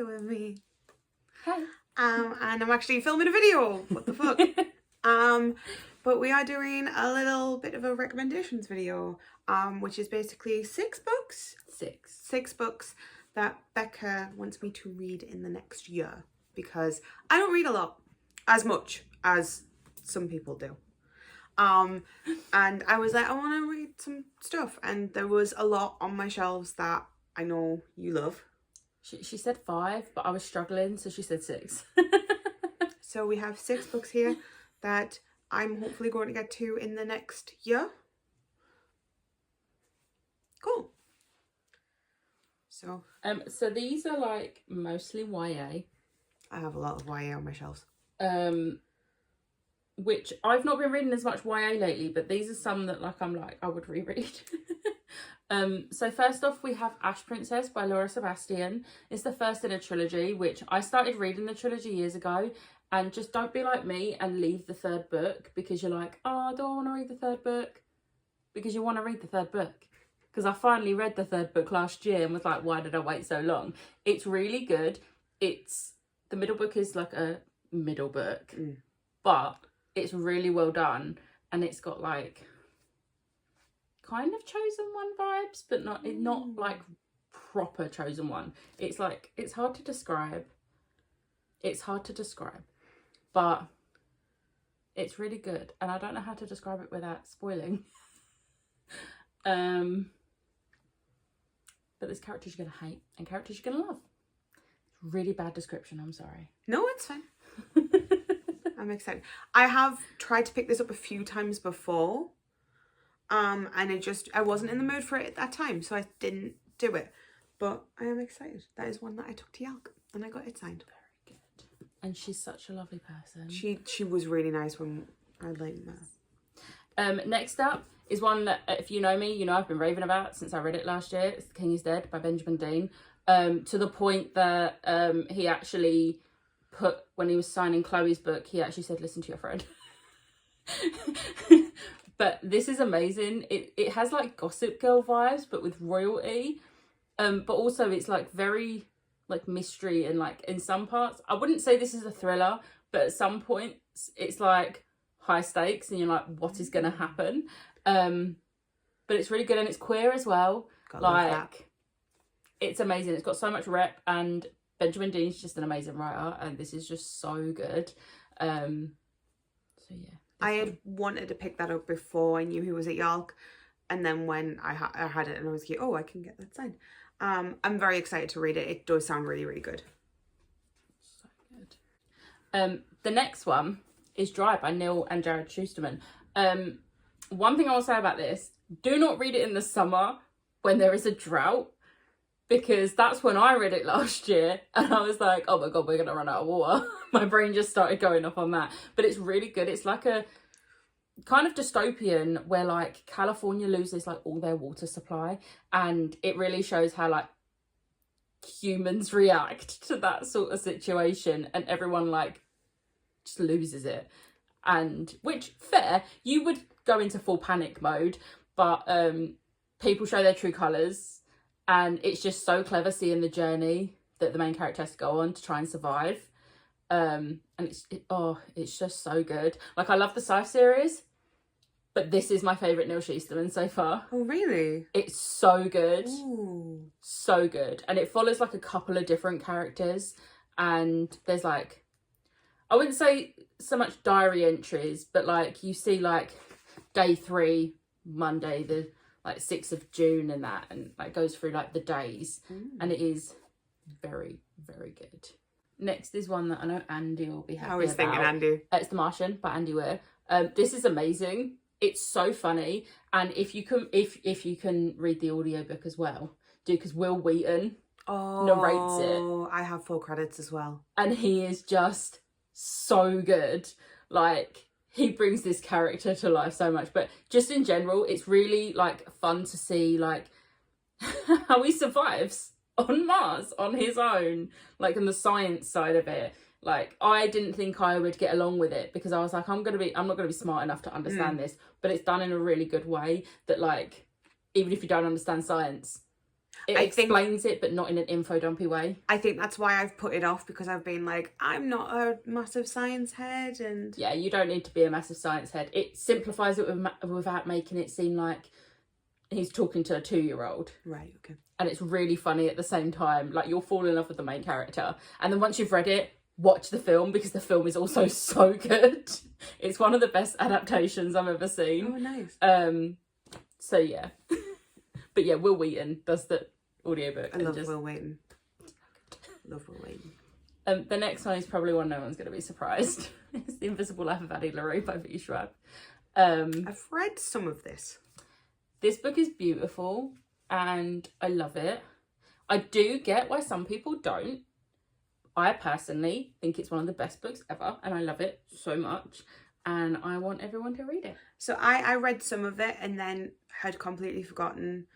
with me. Hey. And I'm actually filming a video. What the fuck? But we are doing a little bit of a recommendations video, which is basically 6 books. Six books that Becca wants me to read in the next year, because I don't read a lot, as much as some people do. And I was like, I want to read some stuff, and there was a lot on my shelves that I know you love. She said 5, but I was struggling, so she said 6. So we have 6 books here that I'm hopefully going to get to in the next year. Cool. So these are like mostly YA. I have a lot of YA on my shelves. Which I've not been reading as much YA lately, but these are some that I would reread. So first off, we have Ash Princess by Laura Sebastian. It's the first in a trilogy, which I started reading the trilogy years ago. And just don't be like me and leave the 3rd book because you're like, oh, I don't want to read the 3rd book. Because you want to read the 3rd book. Because I finally read the 3rd book last year and was like, why did I wait so long? It's really good. The middle book is like a middle book, but it's really well done. And it's got like kind of Chosen One vibes, but not like proper Chosen One. It's like, it's hard to describe. But it's really good. And I don't know how to describe it without spoiling. But there's characters you're going to hate and characters you're going to love. It's really bad description, I'm sorry. No, it's fine. I'm excited. I have tried to pick this up a few times before. And I wasn't in the mood for it at that time, so I didn't do it. But I am excited. That is one that I took to Yalk and I got it signed. Very good. And she's such a lovely person. She was really nice when I met her. Next up is one that, if you know me, you know I've been raving about since I read it last year. It's The King is Dead by Benjamin Dean. To the point that he actually put, when he was signing Chloe's book, he actually said, listen to your friend. But this is amazing. It has like Gossip Girl vibes, but with royalty. But also it's like very like mystery, and like in some parts, I wouldn't say this is a thriller, but at some points it's like high stakes and you're like, what is going to happen? But it's really good, and it's queer as well. It's amazing. It's got so much rep, and Benjamin Dean's just an amazing writer, and this is just so good. So yeah. I had wanted to pick that up before I knew he was at Yalk, and then when I had it and I was like, oh, I can get that signed. I'm very excited to read it. It does sound really, really good. So good. The next one is Dry by Neil and Jared Schusterman. One thing I will say about this, do not read it in the summer when there is a drought, because that's when I read it last year and I was like, oh my God, we're going to run out of water. My brain just started going off on that. But it's really good. It's like a kind of dystopian where like California loses like all their water supply, and it really shows how like humans react to that sort of situation, and everyone like just loses it. And which, fair, you would go into full panic mode, but people show their true colours. And it's just so clever seeing the journey that the main character has to go on to try and survive. And it's just so good. Like, I love the Scythe series, but this is my favourite Neil Schusterman so far. Oh, really? It's so good. Ooh. So good. And it follows like a couple of different characters. And there's like, I wouldn't say so much diary entries, but like you see like day 3, Monday, the like 6th of June and that, and like goes through like the days. And it is very, very good. Next is one that I know Andy will be happy about. I was thinking Andy. It's The Martian by Andy Weir. This is amazing. It's so funny, and if you can read the audiobook as well, do, because Will Wheaton narrates it. I have 4 credits as well, and he is just so good. Like, he brings this character to life so much. But just in general, it's really like fun to see like how he survives on Mars on his own, like in the science side of it. Like, I didn't think I would get along with it because I was like, I'm not gonna be smart enough to understand this. But it's done in a really good way that, like, even if you don't understand science, It explains it, but not in an info dumpy way. I think that's why I've put it off, because I've been like, I'm not a massive science head, and yeah, you don't need to be a massive science head. It simplifies it without making it seem like he's talking to a 2-year-old. Right, okay. And it's really funny at the same time. Like, you'll fall in love with the main character. And then once you've read it, watch the film, because the film is also so good. It's one of the best adaptations I've ever seen. Oh, nice. So, yeah. But, yeah, Will Wheaton does the audiobook. I love Will Wheaton. Love Will Wheaton. The next one is probably one no one's going to be surprised. It's The Invisible Life of Addie Lrope by V. Schwab. I've read some of this. This book is beautiful and I love it. I do get why some people don't. I personally think it's one of the best books ever and I love it so much and I want everyone to read it. So I read some of it and then had completely forgotten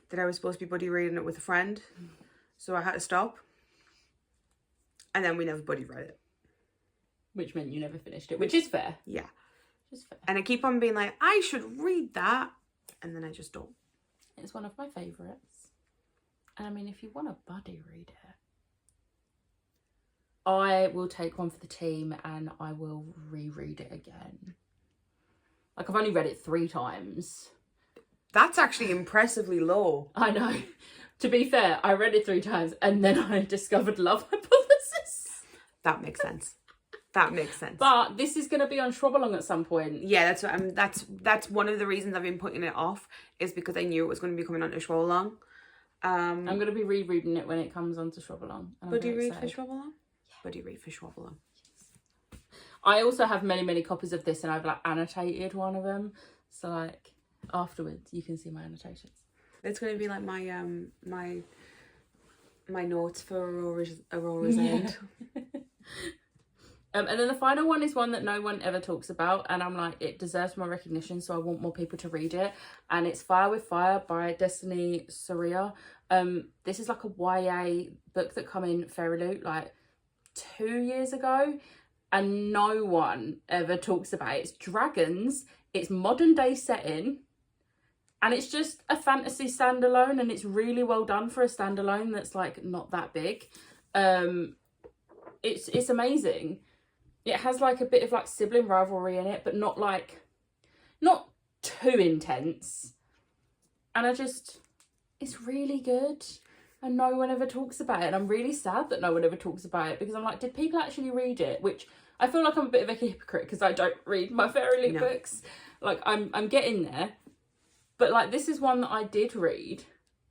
that I was supposed to be buddy reading it with a friend. So I had to stop. And then we never buddy read it. Which meant you never finished it, which is fair. Yeah. Which is fair. And I keep on being like, I should read that. And then I just don't. It's one of my favourites. And I mean, if you want a buddy read it, I will take one for the team and I will reread it again. Like, I've only read it 3 times. That's actually impressively low. I know. To be fair, I read it 3 times and then I discovered Love Hypothesis. That makes sense. That makes sense. But this is going to be on Schrobalong at some point. Yeah, that's what that's one of the reasons I've been putting it off, is because I knew it was going to be coming on to Schrobalong. I'm going to be rereading it when it comes on to Schrobalong. Buddy read for Schrobalong? Yeah. Buddy read for Schrobalong. Yes. I also have many copies of this and I've like annotated one of them. So like afterwards you can see my annotations. It's going to be like my my notes for Aurora's End. And then the final one is one that no one ever talks about and I'm like, it deserves more recognition, so I want more people to read it, and it's Fire with Fire by Destiny Soria. This is like a YA book that come in Fairy Loot like 2 years ago and no one ever talks about it. It's dragons, it's modern day setting, and it's just a fantasy standalone, and it's really well done for a standalone that's like not that big. It's amazing. It has like a bit of like sibling rivalry in it, but not too intense. And it's really good. And no one ever talks about it. And I'm really sad that no one ever talks about it, because I'm like, did people actually read it? Which I feel like I'm a bit of a hypocrite because I don't read my Fairy Loot books. Like I'm getting there. But like, this is one that I did read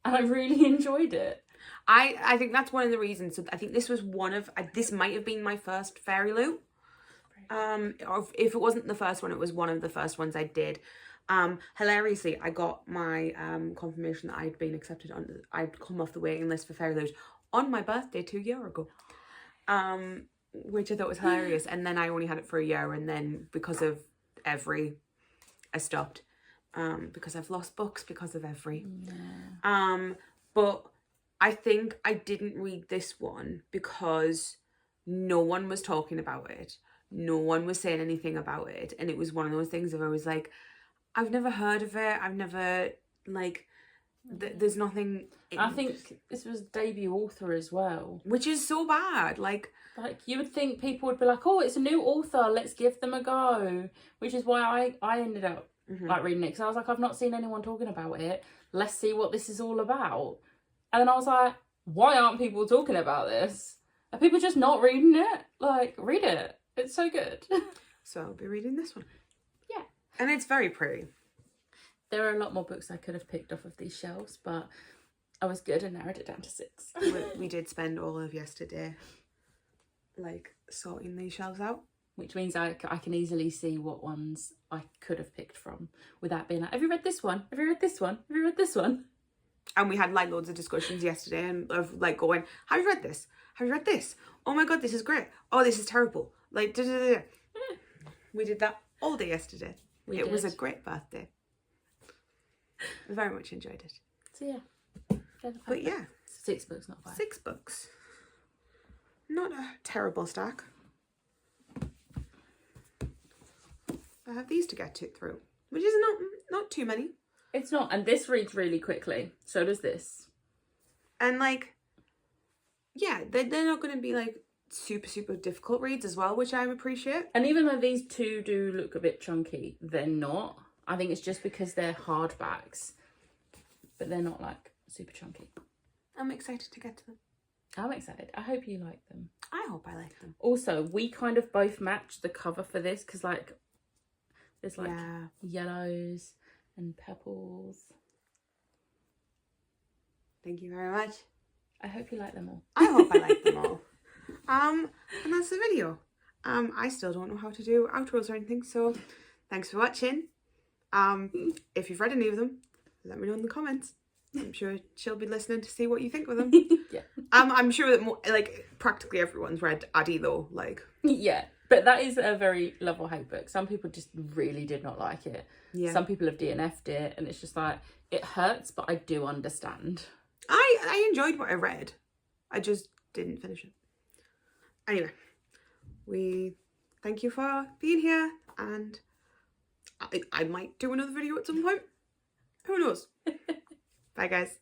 and I really enjoyed it. I think that's one of the reasons. So I think this was this might have been my first Fairy Loot. Or if it wasn't the first one, it was one of the first ones I did. Hilariously, I got my confirmation that I'd been accepted I'd come off the waiting list for Fairy Loot on my birthday 2 years ago. Which I thought was hilarious. And then I only had it for a year, and then because of Every, I stopped. Because I've lost books because of Every. Yeah. But I think I didn't read this one because no one was talking about it. No one was saying anything about it. And it was one of those things of I was like, I've never heard of it. I've never, like, there's nothing. I think this was debut author as well. Which is so bad. Like you would think people would be like, oh, it's a new author, let's give them a go. Which is why I ended up like reading it. Because I was like, I've not seen anyone talking about it. Let's see what this is all about. And then I was like, why aren't people talking about this? Are people just not reading it? Like, read it. It's so good. So I'll be reading this one. Yeah. And it's very pretty. There are a lot more books I could have picked off of these shelves, but I was good and narrowed it down to 6. We did spend all of yesterday, like, sorting these shelves out. Which means I can easily see what ones I could have picked from without being like, have you read this one? Have you read this one? Have you read this one? And we had like loads of discussions yesterday and of like going, have you read this? Have you read this? Oh my God, this is great. Oh, this is terrible. Like, da, da, da, da. We did that all day yesterday. It was a great birthday. I very much enjoyed it. So yeah. But yeah. 6 books, not 5. 6 books. Not a terrible stack. I have these to get through, which is not too many. It's not, and this reads really quickly. So does this. And like, yeah, they're not going to be like super difficult reads as well, which I appreciate. And even though these two do look a bit chunky, they're not. I think it's just because they're hardbacks, but they're not like super chunky. I'm excited to get to them. I'm excited. I hope you like them. I hope I like them. Also, we kind of both matched the cover for this because like there's like yellows and purples. Thank you very much. I hope you like them all. I hope I like them all. And that's the video. I still don't know how to do outros or anything, so thanks for watching. If you've read any of them, let me know in the comments. I'm sure she'll be listening to see what you think of them. Yeah. I'm sure that like practically everyone's read Addie though. Like, yeah, but that is a very love or hate book. Some people just really did not like it. Yeah. Some people have DNF'd it, and it's just like it hurts, but I do understand. I enjoyed what I read. I just didn't finish it. Anyway, we thank you for being here, and I might do another video at some point. Who knows? Bye, guys.